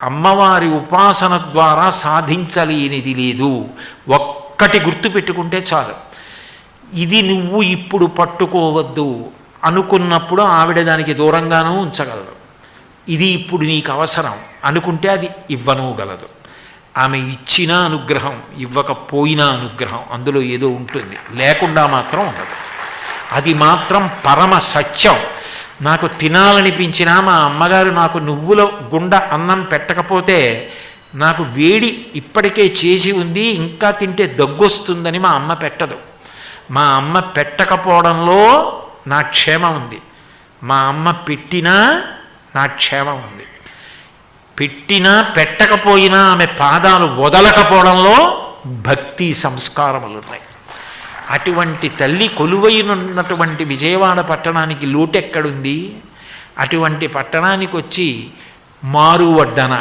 అమ్మవారి ఉపాసన ద్వారా సాధించలేనిది లేదు. ఒక్కటి గుర్తుపెట్టుకుంటే చాలు. ఇది నువ్వు ఇప్పుడు పట్టుకోవద్దు అనుకున్నప్పుడు ఆవిడ దానికి దూరంగానూ ఉంచగలదు. ఇది ఇప్పుడు నీకు అవసరం అనుకుంటే అది ఇవ్వనూగలదు. ఆమె ఇచ్చిన అనుగ్రహం, ఇవ్వకపోయినా అనుగ్రహం, అందులో ఏదో ఉంటుంది, లేకుండా మాత్రం ఉండదు. అది మాత్రం పరమ సత్యం. నాకు తినాలనిపించినా మా అమ్మగారు నాకు నువ్వుల గుండ అన్నం పెట్టకపోతే నాకు వేడి ఇప్పటికే చేసి ఉంది, ఇంకా తింటే దగ్గొస్తుందని మా అమ్మ పెట్టదు. మా అమ్మ పెట్టకపోవడంలో నా క్షేమం ఉంది. మా అమ్మ పెట్టినా నా క్షేమం ఉంది. పెట్టినా పెట్టకపోయినా ఆమె పాదాలు వదలకపోవడంలో భక్తి సంస్కారములు ఉన్నాయి. అటువంటి తల్లి కొలువైనటువంటి విజయవాడ పట్టణానికి లోటెక్కడుంది? అటువంటి పట్టణానికి వచ్చి మారు వడ్డన